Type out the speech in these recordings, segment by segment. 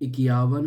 51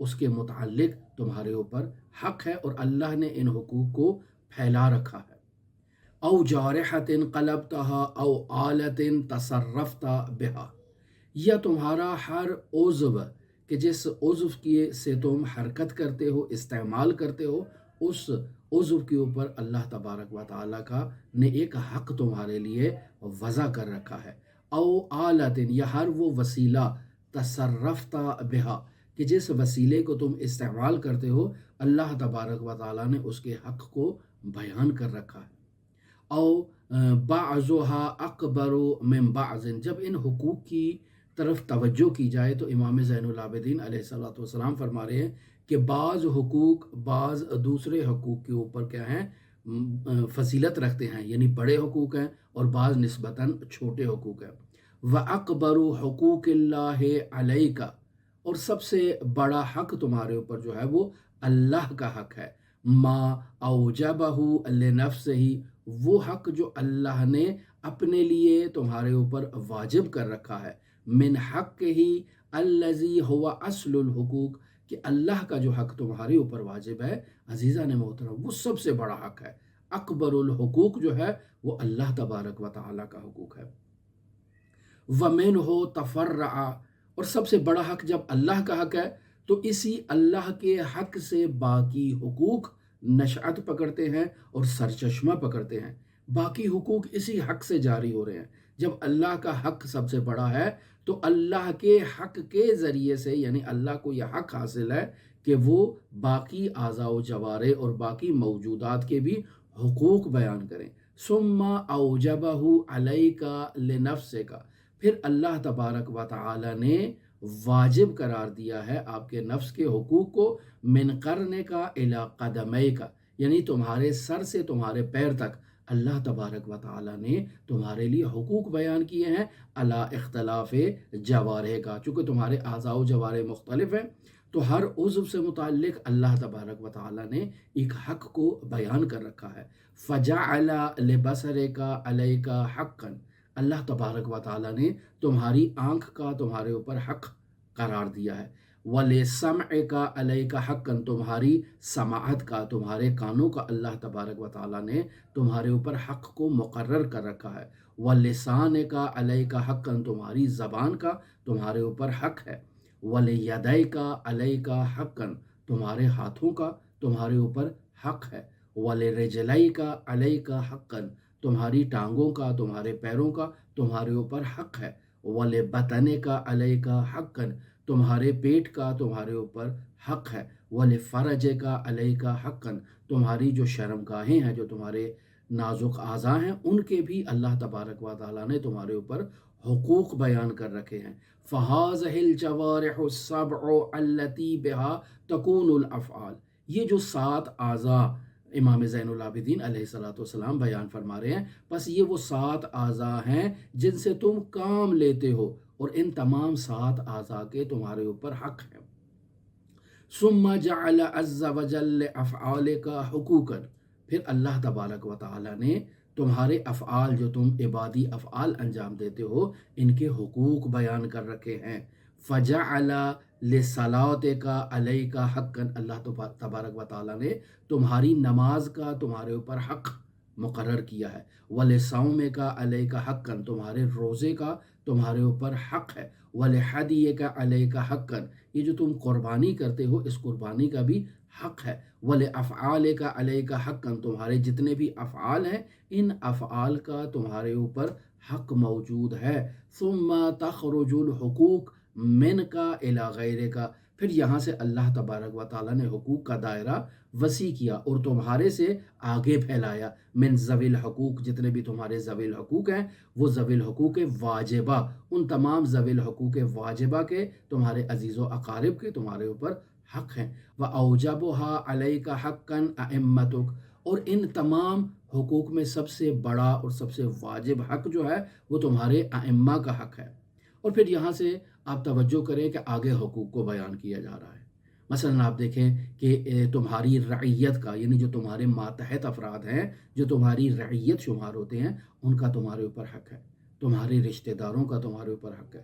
اس کے متعلق تمہارے اوپر حق ہے، اور اللہ نے ان حقوق کو پھیلا رکھا ہے۔ او جارحۃ قلبتها او آلۃ تصرفت بها، یا تمہارا ہر عضو کہ جس عضو کی سے تم حرکت کرتے ہو، استعمال کرتے ہو، اس عضو کے اوپر اللہ تبارک و تعالیٰ کا نے ایک حق تمہارے لیے وضع کر رکھا ہے۔ او آلۃ، یا ہر وہ وسیلہ تصرفت بہا کہ جس وسیلے کو تم استعمال کرتے ہو، اللہ تبارک و تعالیٰ نے اس کے حق کو بیان کر رکھا ہے۔ او بعضها اکبر من بعض، جب ان حقوق کی طرف توجہ کی جائے تو امام زین العابدین علیہ الصلوۃ والسلام فرما رہے ہیں کہ بعض حقوق بعض دوسرے حقوق کے اوپر کیا ہیں، فضیلت رکھتے ہیں، یعنی بڑے حقوق ہیں، اور بعض نسبتاً چھوٹے حقوق ہیں۔ وَأَكْبَرُ حُقُوقِ اللَّهِ عَلَيْكَ، اور سب سے بڑا حق تمہارے اوپر جو ہے وہ اللہ کا حق ہے۔ ما اوجبہ لنفسہ، وہ حق جو اللہ نے اپنے لیے تمہارے اوپر واجب کر رکھا ہے۔ من حق ہی الذی ہوا اصل الحقوق، کہ اللہ کا جو حق تمہارے اوپر واجب ہے عزیزان محترم، وہ سب سے بڑا حق ہے۔ اکبر الحقوق جو ہے وہ اللہ تبارک و تعالیٰ کا حقوق ہے۔ وَمِنْهُ تَفَرَّعَ، اور سب سے بڑا حق جب اللہ کا حق ہے تو اسی اللہ کے حق سے باقی حقوق نشأت پکڑتے ہیں اور سرچشمہ پکڑتے ہیں۔ باقی حقوق اسی حق سے جاری ہو رہے ہیں۔ جب اللہ کا حق سب سے بڑا ہے تو اللہ کے حق کے ذریعے سے، یعنی اللہ کو یہ حق حاصل ہے کہ وہ باقی اعضاء و جوارح اور باقی موجودات کے بھی حقوق بیان کریں۔ ثم اوجبہ علیک لنفسک، پھر اللہ تبارک و تعالی نے واجب قرار دیا ہے آپ کے نفس کے حقوق کو، من قرنک الی قدمیک، یعنی تمہارے سر سے تمہارے پیر تک اللہ تبارک و تعالیٰ نے تمہارے لیے حقوق بیان کیے ہیں، علی اختلاف جوارح کا، چونکہ تمہارے اعضاء و جوارح مختلف ہیں تو ہر عضو سے متعلق اللہ تبارک و تعالیٰ نے ایک حق کو بیان کر رکھا ہے۔ فجعل لبصرک علیک حقا، اللہ تبارک و تعالیٰ نے تمہاری آنکھ کا تمہارے اوپر حق قرار دیا ہے۔ وَلِسَمْعِكَ عَلَيْكَ حَقًّا، تمہاری سماعت کا، تمہارے کانوں کا اللہ تبارک و تعالیٰ نے تمہارے اوپر حق کو مقرر کر رکھا ہے۔ وَلِسَانِكَ عَلَيْكَ حَقًّا، تمہاری زبان کا تمہارے اوپر حق ہے۔ وَلِيَدَيْكَ عَلَيْكَ حَقًّا، تمہارے ہاتھوں کا تمہارے اوپر حق ہے۔ وَلِرِجْلَيْكَ عَلَيْكَ حَقًّا، تمہاری ٹانگوں کا تمہارے پیروں کا تمہارے اوپر حق ہے۔ وَلِبَطَنِكَ عَلَيْكَ حَقًّا، تمہارے پیٹ کا تمہارے اوپر حق ہے۔ وَلِفَرْجِكَ عَلَيْكَ حَقًّا، تمہاری جو شرمگاہیں ہیں، جو تمہارے نازک اعضاء ہیں، ان کے بھی اللہ تبارک و تعالیٰ نے تمہارے اوپر حقوق بیان کر رکھے ہیں۔ فَهَٰذِهِ الْجَوَارِحُ السَّبْعُ الَّتِي بِهَا تَكُونُ الْأَفْعَالُ، یہ جو 7 اعضاء امام زین العابدین علیہ الصلوۃ والسلام بیان فرما رہے ہیں، بس یہ وہ 7 اعضاء ہیں جن سے تم کام لیتے ہو، اور ان تمام 7 اعضاء کے تمہارے اوپر حق ہے۔ ثم جعل عز وجل لافعالک حقوقا، پھر اللہ تبارک و تعالیٰ نے تمہارے افعال، جو تم عبادی افعال انجام دیتے ہو، ان کے حقوق بیان کر رکھے ہیں۔ فجعل لصلاتک علیک حقا، اللہ تبارک و تعالیٰ نے تمہاری نماز کا تمہارے اوپر حق مقرر کیا ہے۔ وَلِصَوْمِكَ عَلَيْكَ حَقًّا، تمہارے روزے کا تمہارے اوپر حق ہے۔ وَلِحَدْيِكَ عَلَيْكَ حَقًّا، یہ جو تم قربانی کرتے ہو اس قربانی کا بھی حق ہے۔ وَلِأَفْعَالِكَ عَلَيْكَ حَقًّا، تمہارے جتنے بھی افعال ہیں ان افعال کا تمہارے اوپر حق موجود ہے۔ ثم تخرج الحقوق منک الی غیرک، پھر یہاں سے اللہ تبارک و تعالیٰ نے حقوق کا دائرہ وسیع کیا اور تمہارے سے آگے پھیلایا۔ من ذوی الحقوق، جتنے بھی تمہارے ذوی الحقوق ہیں، وہ ذوی الحقوق واجبہ، ان تمام ذوی الحقوق واجبہ کے، تمہارے عزیز و اقارب کے تمہارے اوپر حق ہیں۔ وَأَوْجَبُهَا عَلَيْكَ حَقًّا أَئِمَّتُكَ، اور ان تمام حقوق میں سب سے بڑا اور سب سے واجب حق جو ہے وہ تمہارے ائمہ کا حق ہے۔ اور پھر یہاں سے آپ توجہ کریں کہ آگے حقوق کو بیان کیا جا رہا ہے۔ مثلا آپ دیکھیں کہ تمہاری رعیت کا، یعنی جو تمہارے ماتحت افراد ہیں، جو تمہاری رعیت شمار ہوتے ہیں، ان کا تمہارے اوپر حق ہے۔ تمہارے رشتہ داروں کا تمہارے اوپر حق ہے۔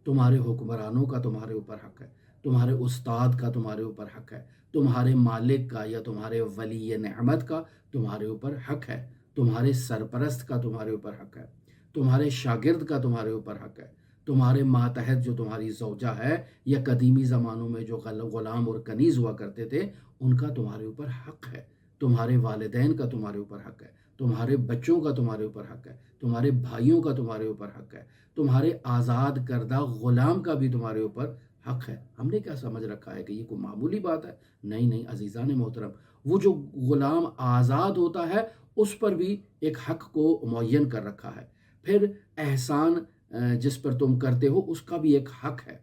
تمہارے حکمرانوں کا تمہارے اوپر حق ہے۔ تمہارے استاد کا تمہارے اوپر حق ہے، تمہارے مالک کا یا تمہارے ولی نعمت کا تمہارے اوپر حق ہے، تمہارے سرپرست کا تمہارے اوپر حق ہے، تمہارے شاگرد کا تمہارے اوپر حق ہے، تمہارے ماتحت جو تمہاری زوجہ ہے یا قدیمی زمانوں میں جو غلام اور کنیز ہوا کرتے تھے ان کا تمہارے اوپر حق ہے، تمہارے والدین کا تمہارے اوپر حق ہے، تمہارے بچوں کا تمہارے اوپر حق ہے، تمہارے بھائیوں کا تمہارے اوپر حق ہے، تمہارے آزاد کردہ غلام کا بھی تمہارے اوپر حق ہے۔ ہم نے کیا سمجھ رکھا ہے کہ یہ کوئی معمولی بات ہے؟ نہیں نہیں عزیزان محترم، وہ جو غلام آزاد ہوتا ہے اس پر بھی ایک حق کو معین کر رکھا ہے۔ پھر احسان جس پر تم کرتے ہو اس کا بھی ایک حق ہے،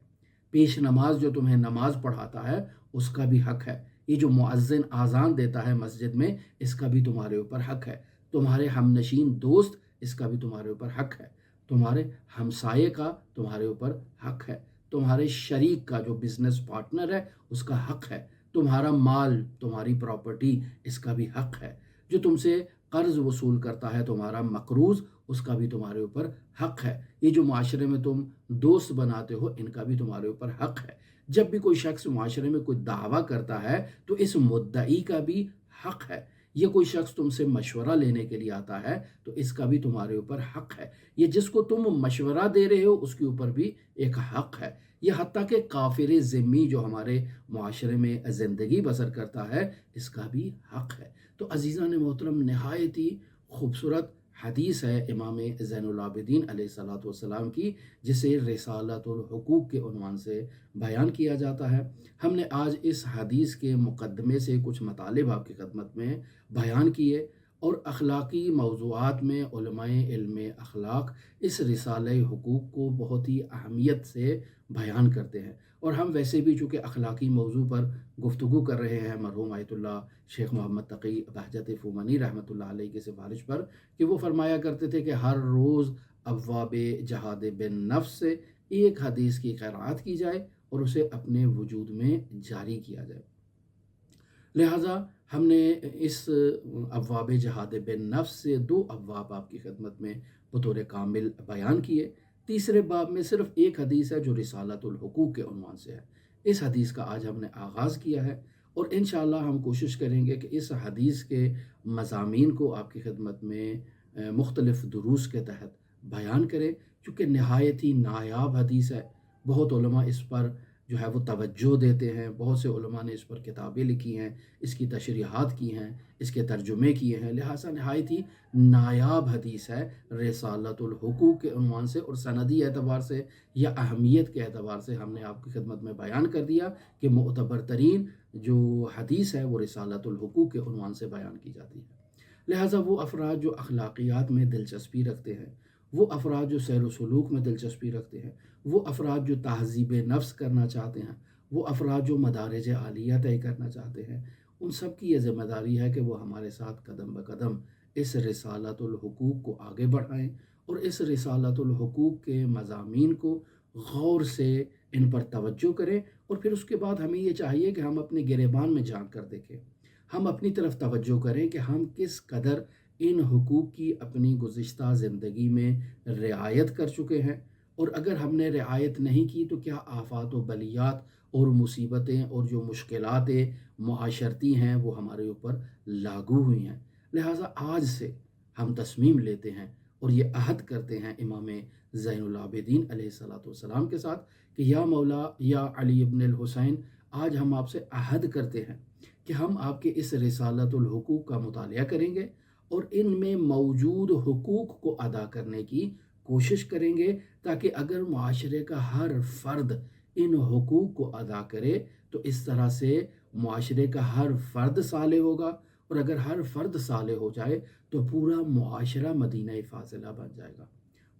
پیش نماز جو تمہیں نماز پڑھاتا ہے اس کا بھی حق ہے، یہ جو مؤذن آذان دیتا ہے مسجد میں اس کا بھی تمہارے اوپر حق ہے، تمہارے ہم نشین دوست اس کا بھی تمہارے اوپر حق ہے، تمہارے ہمسائے کا تمہارے اوپر حق ہے، تمہارے شریک کا جو بزنس پارٹنر ہے اس کا حق ہے، تمہارا مال تمہاری پراپرٹی اس کا بھی حق ہے، جو تم سے قرض وصول کرتا ہے تمہارا مقروض اس کا بھی تمہارے اوپر حق ہے، یہ جو معاشرے میں تم دوست بناتے ہو ان کا بھی تمہارے اوپر حق ہے، جب بھی کوئی شخص معاشرے میں کوئی دعویٰ کرتا ہے تو اس مدعی کا بھی حق ہے، یہ کوئی شخص تم سے مشورہ لینے کے لیے آتا ہے تو اس کا بھی تمہارے اوپر حق ہے، یہ جس کو تم مشورہ دے رہے ہو اس کے اوپر بھی ایک حق ہے، یہ حتیٰ کہ کافر ذمی جو ہمارے معاشرے میں زندگی بسر کرتا ہے اس کا بھی حق ہے۔ تو عزیزان محترم نہایت ہی خوبصورت حدیث ہے امام زین العابدین علیہ الصلوۃ والسلام کی، جسے رسالۃ الحقوق کے عنوان سے بیان کیا جاتا ہے۔ ہم نے آج اس حدیث کے مقدمے سے کچھ مطالب آپ کی خدمت میں بیان کیے، اور اخلاقی موضوعات میں علماء علم اخلاق اس رسالہ حقوق کو بہت ہی اہمیت سے بیان کرتے ہیں، اور ہم ویسے بھی چونکہ اخلاقی موضوع پر گفتگو کر رہے ہیں مرحوم آیت اللہ شیخ محمد تقی بہجت فومانی رحمۃ اللہ علیہ کی سفارش پر، کہ وہ فرمایا کرتے تھے کہ ہر روز ابواب جہاد بن نفس سے ایک حدیث کی قرأت کی جائے اور اسے اپنے وجود میں جاری کیا جائے۔ لہٰذا ہم نے اس ابواب جہاد بن نفس سے 2 ابواب آپ کی خدمت میں بطور کامل بیان کیے، تیسرے باب میں صرف ایک حدیث ہے جو رسالۃ الحقوق کے عنوان سے ہے، اس حدیث کا آج ہم نے آغاز کیا ہے، اور انشاءاللہ ہم کوشش کریں گے کہ اس حدیث کے مضامین کو آپ کی خدمت میں مختلف دروس کے تحت بیان کریں، چونکہ نہایت ہی نایاب حدیث ہے، بہت علماء اس پر جو ہے وہ توجہ دیتے ہیں، بہت سے علماء نے اس پر کتابیں لکھی ہیں، اس کی تشریحات کی ہیں، اس کے ترجمے کیے ہیں، لہٰذا نہایت ہی نایاب حدیث ہے رسالۃ الحقوق کے عنوان سے، اور سندی اعتبار سے یا اہمیت کے اعتبار سے ہم نے آپ کی خدمت میں بیان کر دیا کہ معتبر ترین جو حدیث ہے وہ رسالۃ الحقوق کے عنوان سے بیان کی جاتی ہے۔ لہٰذا وہ افراد جو اخلاقیات میں دلچسپی رکھتے ہیں، وہ افراد جو سیر و سلوک میں دلچسپی رکھتے ہیں، وہ افراد جو تہذیب نفس کرنا چاہتے ہیں، وہ افراد جو مدارج عالیہ طے کرنا چاہتے ہیں، ان سب کی یہ ذمہ داری ہے کہ وہ ہمارے ساتھ قدم بقدم اس رسالۃ الحقوق کو آگے بڑھائیں، اور اس رسالۃ الحقوق کے مضامین کو غور سے ان پر توجہ کریں، اور پھر اس کے بعد ہمیں یہ چاہیے کہ ہم اپنے گریبان میں جھانک کر دیکھیں، ہم اپنی طرف توجہ کریں کہ ہم کس قدر ان حقوق کی اپنی گزشتہ زندگی میں رعایت کر چکے ہیں، اور اگر ہم نے رعایت نہیں کی تو کیا آفات و بلیات اور مصیبتیں اور جو مشکلات معاشرتی ہیں وہ ہمارے اوپر لاگو ہوئی ہیں۔ لہٰذا آج سے ہم تصمیم لیتے ہیں اور یہ عہد کرتے ہیں امام زین العابدین علیہ الصلوۃ والسلام کے ساتھ کہ یا مولا یا علی ابن الحسین، آج ہم آپ سے عہد کرتے ہیں کہ ہم آپ کے اس رسالۃ الحقوق کا مطالعہ کریں گے اور ان میں موجود حقوق کو ادا کرنے کی کوشش کریں گے، تاکہ اگر معاشرے کا ہر فرد ان حقوق کو ادا کرے تو اس طرح سے معاشرے کا ہر فرد صالح ہوگا، اور اگر ہر فرد صالح ہو جائے تو پورا معاشرہ مدینہ فاضلہ بن جائے گا،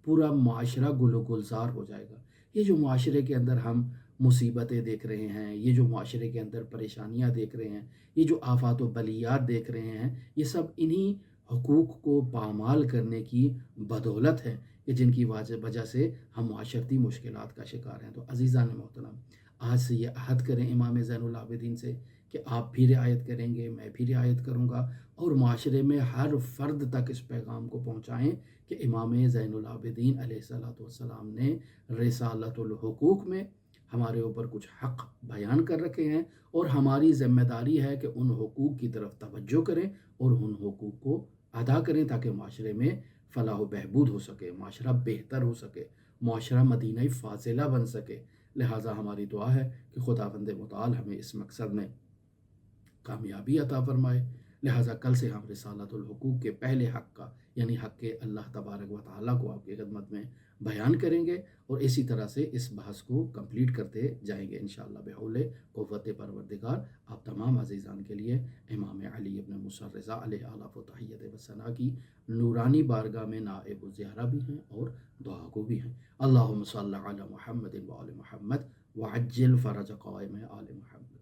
پورا معاشرہ گل و گلزار ہو جائے گا۔ یہ جو معاشرے کے اندر ہم مصیبتیں دیکھ رہے ہیں، یہ جو معاشرے کے اندر پریشانیاں دیکھ رہے ہیں، یہ جو آفات و بلیات دیکھ رہے ہیں، یہ سب انہی حقوق کو پامال کرنے کی بدولت ہے کہ جن کی وجہ سے ہم معاشرتی مشکلات کا شکار ہیں۔ تو عزیزان محترم، آج سے یہ عہد کریں امام زین العابدین سے کہ آپ بھی رعایت کریں گے، میں بھی رعایت کروں گا، اور معاشرے میں ہر فرد تک اس پیغام کو پہنچائیں کہ امام زین العابدین علیہ الصلوۃ والسلام نے رسالۃ الحقوق میں ہمارے اوپر کچھ حق بیان کر رکھے ہیں، اور ہماری ذمہ داری ہے کہ ان حقوق کی طرف توجہ کریں اور ان حقوق کو ادا کریں، تاکہ معاشرے میں فلاح و بہبود ہو سکے، معاشرہ بہتر ہو سکے، معاشرہ مدینہ فاضلہ بن سکے۔ لہٰذا ہماری دعا ہے کہ خداوند متعال ہمیں اس مقصد میں کامیابی عطا فرمائے۔ لہٰذا کل سے ہم رسالۃ الحقوق کے پہلے حق کا، یعنی حق اللہ تبارک و تعالیٰ کو آپ کی خدمت میں بیان کریں گے، اور اسی طرح سے اس بحث کو کمپلیٹ کرتے جائیں گے انشاءاللہ بحول قوت پروردگار۔ آپ تمام عزیزان کے لیے امام علی ابن موسیٰ رضا علیہ آلاف و تحیت و ثنا کی نورانی بارگاہ میں نائب و زیارہ بھی ہیں اور دعا کو بھی ہیں۔ اللہم صلی علی محمد و آل محمد وعجل فرج قائم آل محمد۔